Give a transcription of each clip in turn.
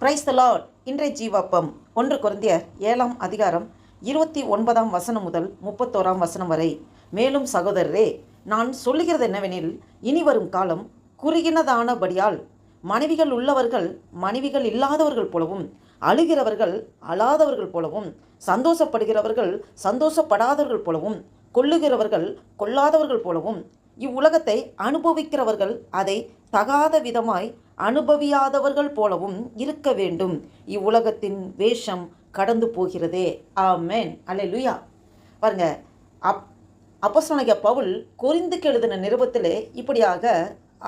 Praise the Lord. இன்றைய ஜீவாப்பம் 1 கொரிந்தியர் 7ஆம் அதிகாரம் 29ஆம் வசனம் முதல் 31ஆம் வசனம் வரை. மேலும் சகோதரரே, நான் சொல்லுகிறது என்னவெனில், இனி வரும் காலம் குறுகினதானபடியால் மனைவிகள் உள்ளவர்கள் மனைவிகள் இல்லாதவர்கள் போலவும், அழுகிறவர்கள் அழாதவர்கள் போலவும், சந்தோஷப்படுகிறவர்கள் சந்தோஷப்படாதவர்கள் போலவும், கொல்லுகிறவர்கள் கொல்லாதவர்கள் போலவும், இவ்வுலகத்தை அனுபவிக்கிறவர்கள் அதை தகாத விதமாய் அனுபவியாதவர்கள் போலவும் இருக்க வேண்டும். இவ்வுலகத்தின் வேஷம் கடந்து போகிறதே. ஆமென். அல்லேலூயா. பாருங்க, அப்போஸ்தலனாகிய பவுல் கொரிந்துக்கு எழுதின நிருபத்திலே இப்படியாக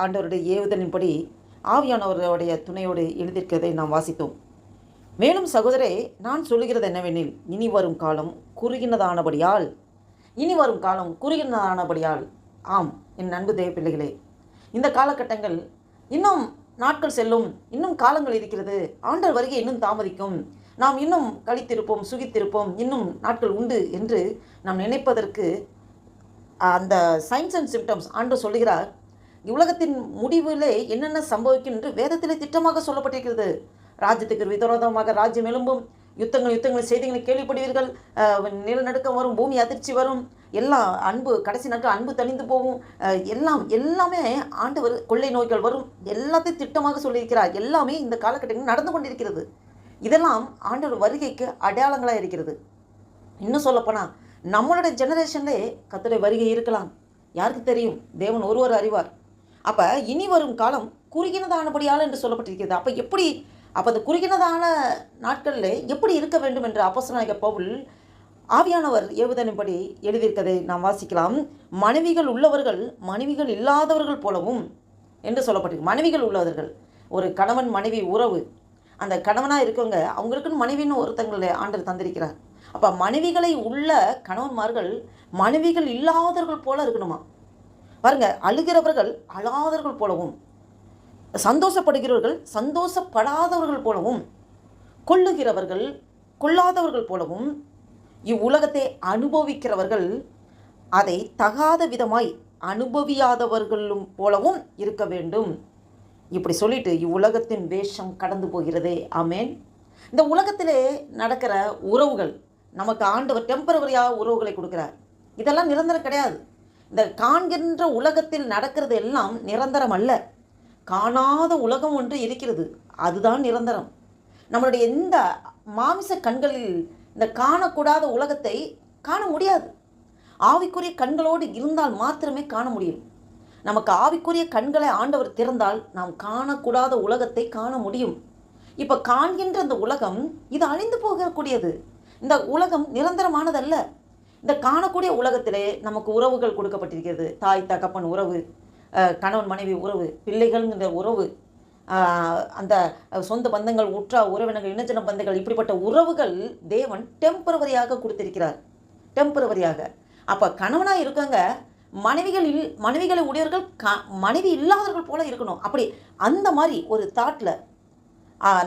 ஆண்டவருடைய ஏவுதலின்படி ஆவியானவருடைய துணையோடு எழுதியிருக்கிறதை நாம் வாசித்தோம். மேலும் சகோதரே, நான் சொல்லுகிறது என்னவெனில், இனி வரும் காலம் குறுகினதானபடியால் ஆம் என் அன்பு தேவ பிள்ளைகளே, இந்த காலகட்டங்கள் இன்னும் நாட்கள் செல்லும், இன்னும் காலங்கள் இருக்கிறது, ஆண்டவர் வருகை இன்னும் தாமதிக்கும், நாம் இன்னும் கழித்திருப்போம், சுகித்திருப்போம், இன்னும் நாட்கள் உண்டு என்று நாம் நினைப்பதற்கு அந்த சைன்ஸ் அண்ட் சிம்டம்ஸ் ஆண்டவர் சொல்லுகிறார். உலகத்தின் முடிவிலே என்னென்ன சம்பவிக்கும் என்று வேதத்திலே திட்டமாக சொல்லப்பட்டிருக்கிறது. ராஜ்யத்துக்கு விரோதமாக ராஜ்யம் எழும்பும், யுத்தங்கள் செய்திகளை கேள்விப்படுவீர்கள், நிலநடுக்கம் வரும், பூமி அதிர்ச்சி வரும், எல்லாம் கடைசி நாட்கள் அன்பு தணிந்து போகும், எல்லாமே ஆண்டவர், கொள்ளை நோய்கள் வரும், எல்லாத்தையும் திட்டமாக சொல்லியிருக்கிறார். எல்லாமே இந்த காலகட்டத்தில் நடந்து கொண்டிருக்கிறது. இதெல்லாம் ஆண்டவர் வருகைக்கு அடையாளங்களாக இருக்கிறது. இன்னும் சொல்லப்போனால் நம்மளுடைய ஜெனரேஷன்லே கர்த்தருடைய வருகை இருக்கலாம், யாருக்கு தெரியும்? தேவன் ஒருவர் அறிவார். அப்போ இனி வரும் காலம் குறுகினதானபடியால் என்று சொல்லப்பட்டிருக்கிறது. அப்போ அந்த குறுகினதான நாட்களில் எப்படி இருக்க வேண்டும் என்று அப்போஸ்தலனாகிய பவுல் ஆவியானவர் ஏவுதலின்படி எழுதியிருக்கதை நாம் வாசிக்கலாம். மனைவிகள் உள்ளவர்கள் மனைவிகள் இல்லாதவர்கள் போலவும் என்று சொல்லப்பட்டிருக்கு. மனைவிகள் உள்ளவர்கள், ஒரு கணவன் மனைவி உறவு, அந்த கணவனாக இருக்கவங்க அவங்களுக்குன்னு மனைவின்னு ஒருத்தங்களை ஆண்டவர் தந்திருக்கிறார். அப்போ மனைவிகளை உள்ள கணவன்மார்கள் மனைவிகள் இல்லாதவர்கள் போல இருக்கணுமா? பாருங்க, அழுகிறவர்கள் அழாதவர்கள் போலவும், சந்தோஷப்படுகிறவர்கள் சந்தோஷப்படாதவர்கள் போலவும், கொல்லுகிறவர்கள் கொல்லாதவர்கள் போலவும், இவ்வுலகத்தை அனுபவிக்கிறவர்கள் அதை தகாத விதமாய் அனுபவியாதவர்களும் போலவும் இருக்க வேண்டும். இப்படி சொல்லிட்டு இவ்வுலகத்தின் வேஷம் கடந்து போகிறதே. ஆமேன். இந்த உலகத்திலே நடக்கிற உறவுகள் நமக்கு ஆண்டவர் டெம்பரவரியாக உறவுகளை கொடுக்கிறார். இதெல்லாம் நிரந்தரம் கிடையாது. இந்த காண்கின்ற உலகத்தில் நடக்கிறது எல்லாம் நிரந்தரம் அல்ல. காணாத உலகம் ஒன்று இருக்கிறது, அதுதான் நிரந்தரம். நம்மளுடைய இந்த மாமிச கண்களில் இந்த காணக்கூடாத உலகத்தை காண முடியாது. ஆவிக்குரிய கண்களோடு இருந்தால் மாத்திரமே காண முடியும். நமக்கு ஆவிக்குரிய கண்களை ஆண்டவர் திறந்தால் நாம் காணக்கூடாத உலகத்தை காண முடியும். இப்போ காண்கின்ற இந்த உலகம் இது அழிந்து போகக்கூடியது. இந்த உலகம் நிரந்தரமானதல்ல. இந்த காணக்கூடிய உலகத்திலே நமக்கு உறவுகள் கொடுக்கப்பட்டிருக்கிறது. தாய் தகப்பன் உறவு, கணவன் மனைவி உறவு, பிள்ளைகள்ங்கிற உறவு, அந்த சொந்த பந்தங்கள், உற்றா உறவினர்கள், இனஜன பந்தங்கள், இப்படிப்பட்ட உறவுகள் தேவன் டெம்பரவரியாக கொடுத்திருக்கிறார். டெம்பரவரியாக. அப்போ கணவனாக இருக்கவங்க மனைவிகளை உடையவர்கள் மனைவி இல்லாதவர்கள் போல இருக்கணும். அப்படி அந்த மாதிரி ஒரு தாட்டில்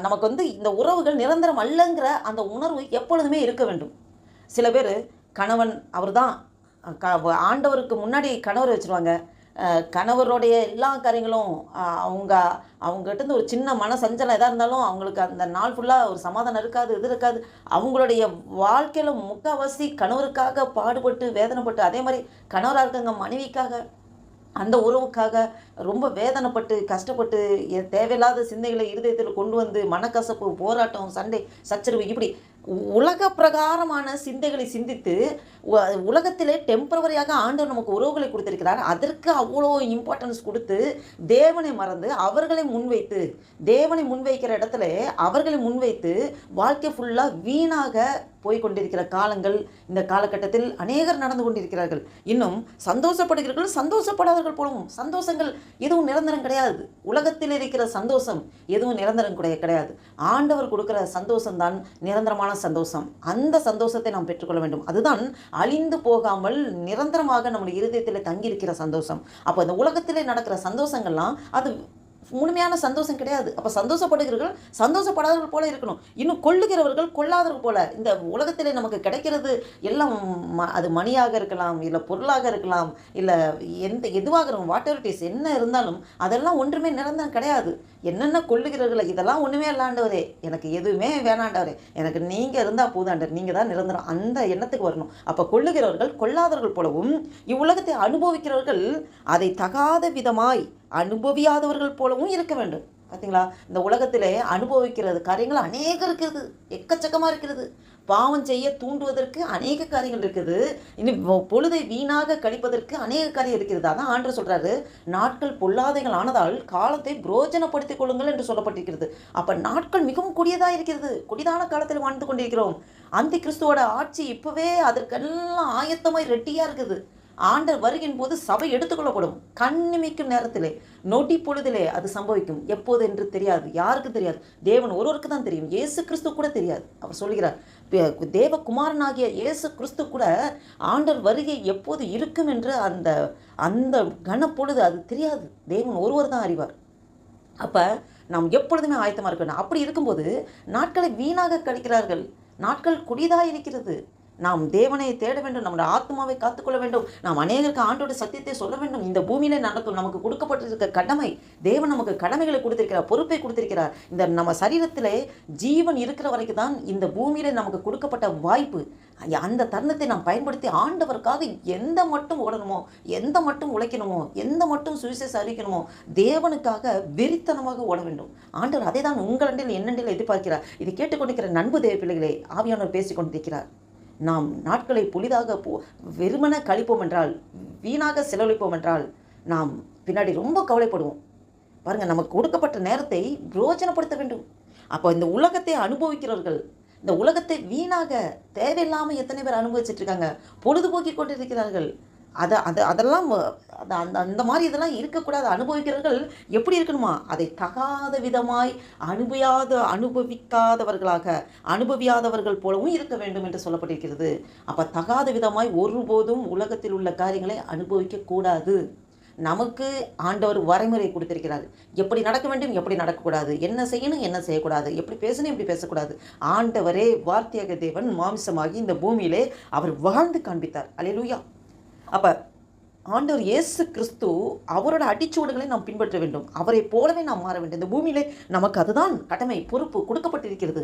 நமக்கு இந்த உறவுகள் நிரந்தரம் அல்லங்கிற அந்த உணர்வு எப்பொழுதுமே இருக்க வேண்டும். சில பேர் கணவன் அவர் தான் ஆண்டவருக்கு முன்னாடி கணவர் வச்சுருவாங்க. கணவருடைய எல்லா காரியங்களும் அவங்ககிட்ட ஒரு சின்ன மன சஞ்சலம் எதாக இருந்தாலும் அவங்களுக்கு அந்த நாள் ஃபுல்லாக ஒரு சமாதானம் இருக்காது, இது இருக்காது. அவங்களுடைய வாழ்க்கையில் முக்கால்வாசி கணவருக்காக பாடுபட்டு வேதனைப்பட்டு, அதே மாதிரி கணவராக இருக்காங்க மனைவிக்காக, அந்த உறவுக்காக ரொம்ப வேதனைப்பட்டு கஷ்டப்பட்டு தேவையில்லாத சிந்தைகளை இருதயத்தில் கொண்டு வந்து மனக்கசப்பு, போராட்டம், சண்டை, சச்சரவு, இப்படி உலக பிரகாரமான சிந்தைகளை சிந்தித்து உலகத்திலே டெம்பரவரியாக ஆண்டவர் நமக்கு உறவுகளை கொடுத்திருக்கிறார். அதற்கு அவ்வளோ இம்பார்ட்டன்ஸ் கொடுத்து தேவனை மறந்து அவர்களை முன்வைத்து, தேவனை முன்வைக்கிற இடத்துல அவர்களை முன்வைத்து வாழ்க்கை ஃபுல்லாக வீணாக போய்கொண்டிருக்கிற காலங்கள் இந்த காலகட்டத்தில் அநேகர் நடந்து கொண்டிருக்கிறார்கள். இன்னும் சந்தோஷப்படுகிறவர்கள் சந்தோஷப்படாதவர்கள் போலவும். சந்தோஷங்கள் எதுவும் நிரந்தரம் கிடையாது. உலகத்தில் இருக்கிற சந்தோஷம் எதுவும் நிரந்தரம் கிடையாது. ஆண்டவர் கொடுக்குற சந்தோஷம்தான் நிரந்தரமான சந்தோஷம். அந்த சந்தோஷத்தை நாம் பெற்றுக்கொள்ள வேண்டும். அதுதான் அழிந்து போகாமல் நிரந்தரமாக நம்முடைய இருதயத்தில் தங்கியிருக்கிற சந்தோஷம். அப்போ இந்த உலகத்திலே நடக்கிற சந்தோஷங்கள்லாம் அது முழுமையான சந்தோஷம் கிடையாது. அப்போ சந்தோஷப்படுகிறவர்கள் சந்தோஷப்படாதவர்கள் போல இருக்கணும். இன்னும் கொள்ளுகிறவர்கள் கொள்ளாதவர்கள் போல. இந்த உலகத்திலே நமக்கு கிடைக்கிறது எல்லாம் அது மணியாக இருக்கலாம், இல்லை பொருளாக இருக்கலாம், இல்லை எதுவாக இருக்கும், வாட் எவர் இட் இஸ், என்ன இருந்தாலும் அதெல்லாம் ஒன்றுமே நிரந்தரம் கிடையாது. என்னென்ன கொள்ளுகிறவர்களை இதெல்லாம் ஒன்றுமே இல்லாண்டவரே, எனக்கு எதுவுமே வேணாண்டவரே, எனக்கு நீங்கள் இருந்தால் போதாண்டர், நீங்கள் தான் நிரந்தரம், அந்த எண்ணத்துக்கு வரணும். அப்போ கொள்ளுகிறவர்கள் கொள்ளாதவர்கள் போலவும், இவ்வுலகத்தை அனுபவிக்கிறவர்கள் அதை தகாத விதமாய் அனுபவியாதவர்கள் போலவும் இருக்க வேண்டும். பார்த்தீங்களா, இந்த உலகத்திலே அனுபவிக்கிறது காரியங்கள் அநேக இருக்குது, எக்கச்சக்கமாக இருக்கிறது. பாவம் செய்ய தூண்டுவதற்கு அநேக காரியங்கள் இருக்குது. இன்னும் பொழுதை வீணாக கழிப்பதற்கு அநேக காரியம் இருக்கிறது. அதான் ஆண்டவர் சொல்கிறாரு, நாட்கள் பொல்லாதைகள் ஆனதால் காலத்தை புரோஜனப்படுத்திக் கொள்ளுங்கள் என்று சொல்லப்பட்டிருக்கிறது. அப்போ நாட்கள் மிகவும் கொடியதாக இருக்கிறது. கொடிதான காலத்தில் வாழ்ந்து கொண்டிருக்கிறோம். அந்த கிறிஸ்துவோட ஆட்சி இப்போவே அதற்கெல்லாம் ஆயத்தமாய் ரெட்டியாக இருக்குது. ஆண்டவர் வருகின் போது சபை எடுத்துக்கொள்ளப்படும். கண்ணிமைக்கும் நேரத்திலே, நொடி பொழுதிலே அது சம்பவிக்கும். எப்போது என்று தெரியாது, யாருக்கு தெரியாது, தேவன் ஒருவருக்கு தான் தெரியும். இயேசு கிறிஸ்து கூட தெரியாது. அவர் சொல்கிறார், தேவகுமாரனாகிய இயேசு கிறிஸ்து கூட ஆண்டவர் வருகை எப்போது இருக்கும் என்று அந்த அந்த கனப்பொழுது அது தெரியாது. தேவன் ஒருவர் தான் அறிவார். அப்போ நாம் எப்பொழுதுமே ஆயத்தமாக இருக்கணும். அப்படி இருக்கும்போது நாட்களை வீணாக கழிக்கிறார்கள். நாட்கள் கொடிதாக இருக்கிறது. நாம் தேவனை தேட வேண்டும், நம்முடைய ஆத்மாவை காத்துக்கொள்ள வேண்டும், நாம் அநேகருக்கு ஆண்டோட சத்தியத்தை சொல்ல வேண்டும். இந்த பூமியிலே நடக்கும் நமக்கு கொடுக்கப்பட்டிருக்க கடமை, தேவன் நமக்கு கடமைகளை கொடுத்திருக்கிறார், பொறுப்பை கொடுத்திருக்கிறார். இந்த நம்ம சரீரத்திலே ஜீவன் இருக்கிற வரைக்கும் தான் இந்த பூமியிலே நமக்கு கொடுக்கப்பட்ட வாய்ப்பு. அந்த தருணத்தை நாம் பயன்படுத்தி ஆண்டவருக்காக எந்த மட்டும் ஓடணுமோ, எந்த மட்டும் உழைக்கணுமோ, எந்த மட்டும் சுவிசேஷம் அறிவிக்கணுமோ, தேவனுக்காக வெறித்தனமாக ஓட வேண்டும். ஆண்டவர் அதை தான் உங்களண்டில் என்னண்டில் எதிர்பார்க்கிறார். இதை கேட்டுக்கொண்டிருக்கிற நண்பு தேவ பிள்ளைகளே, ஆவியானவர் பேசிக்கொண்டிருக்கிறார். நாம் நாட்களை புதிதாக வெறுமன கழிப்போம் என்றால், வீணாக செலவழிப்போம் என்றால், நாம் பின்னாடி ரொம்ப கவலைப்படுவோம். பாருங்கள், நமக்கு கொடுக்கப்பட்ட நேரத்தை புரோஜனப்படுத்த வேண்டும். அப்போ இந்த உலகத்தை அனுபவிக்கிறவர்கள், இந்த உலகத்தை வீணாக தேவையில்லாமல் எத்தனை பேர் அனுபவிச்சுட்டு இருக்காங்க, பொழுதுபோக்கி கொண்டு இருக்கிறார்கள். அதெல்லாம் அந்த மாதிரி இதெல்லாம் இருக்கக்கூடாது. அனுபவிக்கிறவர்கள் எப்படி இருக்கணுமா, அதை தகாத விதமாய் அனுபவியாதவர்கள் போலவும் இருக்க வேண்டும் என்று சொல்லப்பட்டிருக்கிறது. அப்போ தகாத விதமாய் ஒருபோதும் உலகத்தில் உள்ள காரியங்களை அனுபவிக்கக்கூடாது. நமக்கு ஆண்டவர் வரைமுறை கொடுத்திருக்கிறார். எப்படி நடக்க வேண்டும், எப்படி நடக்கக்கூடாது, என்ன செய்யணும், என்ன செய்யக்கூடாது, எப்படி பேசணும், எப்படி பேசக்கூடாது. ஆண்டவரே வார்த்தையாக தேவன் மாம்சமாகி இந்த பூமியிலே அவர் வாழ்ந்து காண்பித்தார். அல்லேலூயா. அப்போ ஆண்டவர் இயேசு கிறிஸ்து அவரோட அடிச்சுவடுகளை நாம் பின்பற்ற வேண்டும். அவரை போலவே நாம் மாற வேண்டும். இந்த பூமியிலே நமக்கு அதுதான் கடமை, பொறுப்பு கொடுக்கப்பட்டிருக்கிறது.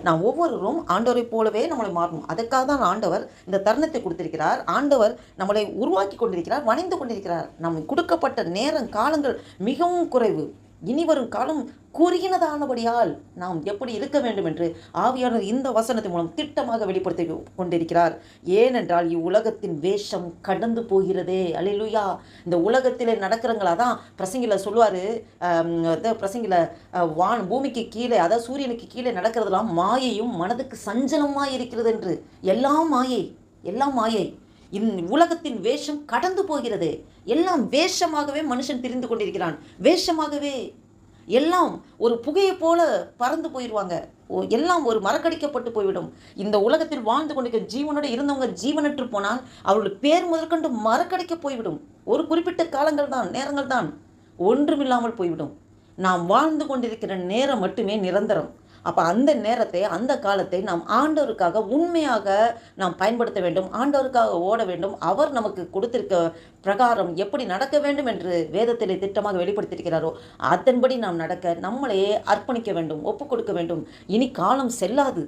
நாம் ஒவ்வொருவரும் ஆண்டவரை போலவே நம்மளை மாறணும். அதுக்காக தான் ஆண்டவர் இந்த தருணத்தை கொடுத்திருக்கிறார். ஆண்டவர் நம்மளை உருவாக்கி கொண்டிருக்கிறார், வணைந்து கொண்டிருக்கிறார். நம்ம கொடுக்கப்பட்ட நேரம் காலங்கள் மிகவும் குறைவு. இனி வரும் காலம் குறுகினதானபடியால் நாம் எப்படி இருக்க வேண்டும் என்று ஆவியானவர் இந்த வசனத்தின் மூலம் திட்டமாக வெளிப்படுத்தி கொண்டிருக்கிறார். ஏனென்றால் இவ்வுலகத்தின் வேஷம் கடந்து போகிறதே. அல்லேலூயா. இந்த உலகத்திலே நடக்கிறவங்களா தான் பிரசங்கில சொல்லுவார். பிரசங்கில பூமிக்கு கீழே, அதாவது சூரியனுக்கு கீழே நடக்கிறதெல்லாம் மாயையும் மனதுக்கு சஞ்சலமாக இருக்கிறது என்று. எல்லாம் மாயை, எல்லாம் மாயை. உலகத்தின் வேஷம் கடந்து போகிறது. எல்லாம் வேஷமாகவே மனுஷன் திரிந்து கொண்டிருக்கிறான். வேஷமாகவே எல்லாம் ஒரு புகையை போல பறந்து போயிடுவாங்க. எல்லாம் ஒரு மறக்கடிக்கப்பட்டு போய்விடும். இந்த உலகத்தில் வாழ்ந்து கொண்டிருக்க ஜீவனோடு இருந்தவங்க ஜீவனற்று போனால் அவருடைய பேர் முதற்கொண்டு மறக்கடிக்க போய்விடும். ஒரு குறிப்பிட்ட காலங்கள் தான், நேரங்கள் தான், ஒன்றுமில்லாமல் போய்விடும். நாம் வாழ்ந்து கொண்டிருக்கிற நேரம் மட்டுமே நிரந்தரம். அப்போ அந்த நேரத்தை, அந்த காலத்தை நாம் ஆண்டவருக்காக உண்மையாக நாம் பயன்படுத்த வேண்டும். ஆண்டவருக்காக ஓட வேண்டும். அவர் நமக்கு கொடுத்திருக்க பிரகாரம் எப்படி நடக்க வேண்டும் என்று வேதத்திலே திட்டமாக வெளிப்படுத்தியிருக்கிறாரோ அதன்படி நாம் நடக்க நம்மளையே அர்ப்பணிக்க வேண்டும், ஒப்பு கொடுக்க வேண்டும். இனி காலம் செல்லாது,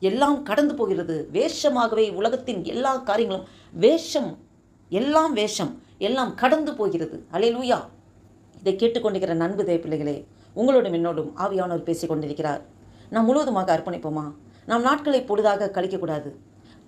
எல்லாம் கடந்து போகிறது. வேஷமாகவே உலகத்தின் எல்லா காரியங்களும் வேஷம், எல்லாம் வேஷம், எல்லாம் கடந்து போகிறது. அல்லேலூயா. இதை கேட்டுக்கொண்டிருக்கிற நண்பு தேவ பிள்ளைகளே, உங்களோடும் என்னோடும் ஆவியானவர் பேசிக் கொண்டிருக்கிறார். நாம் முழுவதுமாக அர்ப்பணிப்போமா? நாம் நாட்களை பொழுதாக கழிக்கக்கூடாது.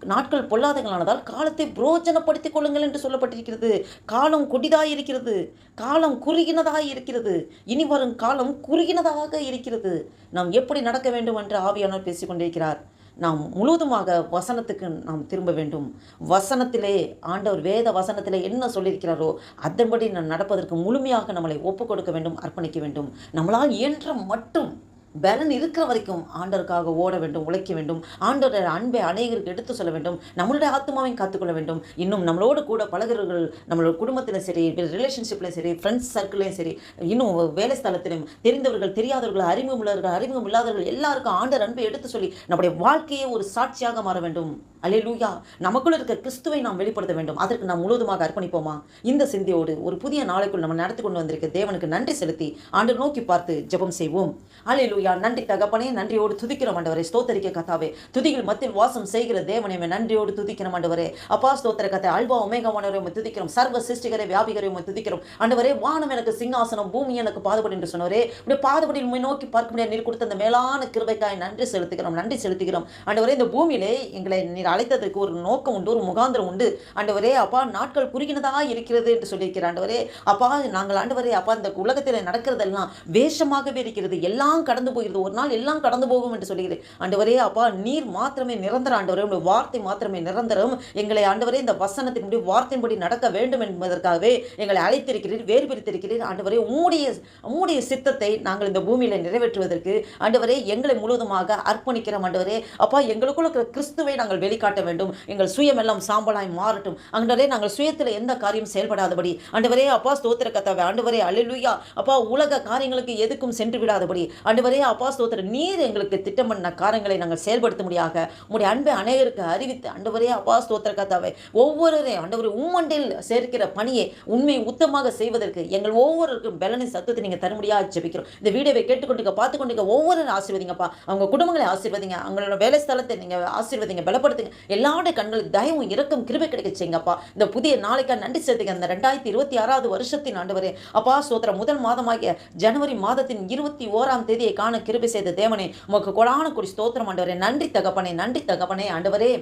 நாட்கள் பொல்லாதங்களானதால் காலத்தை புரோஜனப்படுத்திக் கொள்ளுங்கள் என்று சொல்லப்பட்டிருக்கிறது. காலம் கொடிதாக இருக்கிறது, காலம் குறுகினதாக இருக்கிறது. இனி வரும் காலம் குறுகினதாக இருக்கிறது. நாம் எப்படி நடக்க வேண்டும் என்று ஆவியானவர் பேசிக்கொண்டிருக்கிறார். நாம் முழுவதுமாக வசனத்துக்கு நாம் திரும்ப வேண்டும். வசனத்திலே, ஆண்டவர் வேத வசனத்திலே என்ன சொல்லியிருக்கிறாரோ அதன்படி நாம் நடப்பதற்கு முழுமையாக நம்மளை ஒப்பு கொடுக்க வேண்டும், அர்ப்பணிக்க வேண்டும். நம்மளால் இயன்ற மட்டும் பலன் இருக்கிற வரைக்கும் ஆண்டவருக்காக ஓட வேண்டும், உழைக்க வேண்டும். ஆண்டவருடைய அன்பை அநேகருக்கு எடுத்து சொல்ல வேண்டும். நம்மளுடைய ஆத்மாவையும் காத்துக்கொள்ள வேண்டும். இன்னும் நம்மளோடு கூட பழகுறவர்கள், நம்மளோட குடும்பத்திலும் சரி, ரிலேஷன்ஷிப்லையும் சரி, ஃப்ரெண்ட்ஸ் சர்க்கிளையும் சரி, இன்னும் வேலை ஸ்தலத்திலும் தெரிந்தவர்கள், தெரியாதவர்கள், அறிமுகம் உள்ளவர்கள், அறிமுகம் இல்லாதவர்கள் எல்லாருக்கும் ஆண்டவர் அன்பை எடுத்து சொல்லி நம்முடைய வாழ்க்கையே ஒரு சாட்சியாக மாற வேண்டும். அல்லேலூயா. நமக்குள்ள இருக்க கிறிஸ்துவை நாம் வெளிப்படுத்த வேண்டும். அதற்கு நாம் முழுவதுமாக அர்ப்பணிப்போமா? இந்த சிந்தையோடு ஒரு புதிய நாளைக்குள் நம்ம நடத்தி கொண்டு வந்திருக்க தேவனுக்கு நன்றி செலுத்தி ஆண்டவர் நோக்கி பார்த்து ஜெபம் செய்வோம். அல்லேலூயா. நன்றி தகப்பனே, நன்றியோடு துதிக்கிறோம் ஆண்டவரே. ஸ்தோத்தரிக்க கர்த்தாவே, துதிகள் மத்தியில் வாசம் செய்கிற தேவனே, நன்றியோடு துதிக்கிறோம் ஆண்டவரே. அப்பா ஸ்தோத்திர கர்த்தா, அல்பா ஒமேகாவானவரே உம்மை துதிக்கிறோம். சர்வ சிருஷ்டிகரே, வியாபிகரே உம்மை துதிக்கிறோம் ஆண்டவரே. வானம் எனக்கு சிங்காசனம், பூமி எனக்கு பாதபடி என்று சொன்னவரே, உடைய பாதபடியில் உம்மை நோக்கி பார்க்க முடியாது நீர் கொடுத்த அந்த மேலான கிருபைக்காய் நன்றி செலுத்துகிறோம், நன்றி செலுத்துகிறோம் ஆண்டவரே. இந்த பூமியிலே எங்களை நீர் அழைத்ததற்கு ஒரு நோக்கம் உண்டு, ஒரு முகாந்திரம் உண்டு ஆண்டவரே. அப்பா நாட்கள் குறுகினதாக இருக்கிறது என்று சொல்லியிருக்கிற ஆண்டவரே. அப்பா நாங்கள் ஆண்டவரே, அப்பா இந்த உலகத்தில் நடக்கிறதெல்லாம் வேஷமாகவே இருக்கிறது, எல்லாம் கடந்து போகிறது, ஒரு நாள் எல்லாம் கடந்து போகும் என்று சொல்லுகிறேன் ஆண்டவரே. அப்பா நீர் மாத்திரமே நிரந்தரம் ஆண்டவரே, உங்களுடைய வார்த்தை மாத்திரமே நிரந்தரம். எங்களை ஆண்டவரே இந்த வசனத்தினுடைய வார்த்தையின்படி நடக்க வேண்டும் என்பதற்காகவே எங்களை அழைத்திருக்கிறீர், வேறு பிரித்திருக்கிறீர் ஆண்டவரே. உம்முடைய சித்தத்தை நாங்கள் இந்த பூமியில நிறைவேற்றுவதற்கு ஆண்டவரே எங்களை முழுவதுமாக அர்ப்பணிக்கிறோம் ஆண்டவரே. அப்பா எங்களுக்குள்ள இருக்கிற கிறிஸ்துவை நாங்கள் வெளிக்காட்ட வேண்டும். எங்கள் சுயம் எல்லாம் சாம்பலாய் மாறட்டும் ஆண்டவரே. நாங்கள் சுயத்தில் எந்த காரியம் செயல்படாதபடி ஆண்டவரே. அப்பா ஸ்தோத்திர கர்த்தாவே ஆண்டவரே. அல்லேலூயா. அப்பா உலக காரியங்களுக்கு எதுக்கும் சென்று விடாதபடி ஆண்டவரே. அப்பா ஸ்தோத்திர நீர் எங்களுக்கு திட்டம் பண்ண காரியங்களை நாங்கள் செயல்படுத்த முடியாக உம்முடைய அன்பை அநேகருக்கு அறிவித்து ஆண்டவரே. அப்பா ஸ்தோத்திர கர்த்தாவே, ஒவ்வொருவரையும் ஆண்டவரே உம்மண்டில் சேர்க்கிற பணியை உண்மை உத்தமாக செய்வதற்கு எங்கள் ஒவ்வொருவருக்கும் பலனின் சத்தத்தை நீங்கள் தரும்படியாக ஜெபிக்கிறோம். இந்த வீடியோவை கேட்டுக்கொண்டு பார்த்து கொண்டு ஒவ்வொரு ஆசீர்வதிங்கப்பா. அவங்க குடும்பங்களை ஆசீர்வதிங்க, அவங்களோட வேலை ஸ்தலத்தை நீங்கள் ஆசீர்வதிங்க, பலப்படுத்துங்க. எல்லாருடைய கண்களுக்கு தயவும் இரக்கம் கிருபை கிடைக்க செய்யுங்கப்பா. இந்த புதிய நாளைக்காக நன்றி செலுத்துங்க. இந்த 2026 வருஷத்தின் ஆண்டவரே அப்பா ஸ்தோத்திரம் முதல் மாதமாகிய ஜனவரி மாதத்தின் 21ஆம் தேதியை காண கிருபை செய்த தேவனே, உமக்கு கொடான கொடி ஸ்தோத்திரம் ஆண்டவரே. நன்றி தகப்பனே, நன்றி தகப்பனே ஆண்டவரே.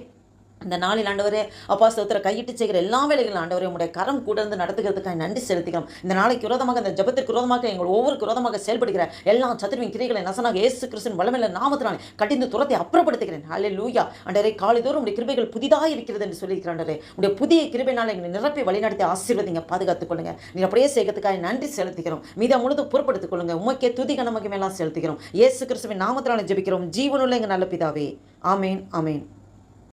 இந்த நாளில் ஆண்டவரே அப்பா ஸ்தோத்திர கையிட்டு செய்கிற எல்லா வேலைகளும் ஆண்டவரே உடைய கரம் கூட இருந்து நடத்துகிறதுக்காக நன்றி செலுத்துகிறோம். இந்த நாளைக்கு விரோதமாக, இந்த ஜபத்திற்கு விரோதமாக, எங்கள் ஒவ்வொரு விரோதமாக செயல்படுகிற எல்லா சத்துருவின் கிரிகளை நசனாக இயேசு கிறிஸ்துவின் வல்லமையுள்ள நாமத்தினாலே கடிந்து துரத்தை அப்புறப்படுத்துகிறேன். அல்லேலூயா. ஆண்டவரே காலைதோறும் உடைய கிருபைகள் புதிதாக இருக்கிறது என்று சொல்லியிருக்கிற ஆண்டவரே, உடைய புதிய கிருபையினால் எங்களை நிரப்பி வழிநடத்தி ஆசீர்வதிங்க, பாதுகாத்துக் கொள்ளுங்க. நீ அப்படியே செய்கிறதுக்காக நன்றி செலுத்துகிறோம். மீதா முழுது பொறுப்படுத்திக் கொள்ளுங்க. உமக்கே துதி கனமகிமையெல்லாம் செலுத்துகிறோம். இயேசு கிறிஸ்துவின் நாமத்தினாலே ஜெபிக்கிறோம் ஜீவனுள்ள எங்கள் நல்ல பிதாவே. ஆமேன், ஆமேன்.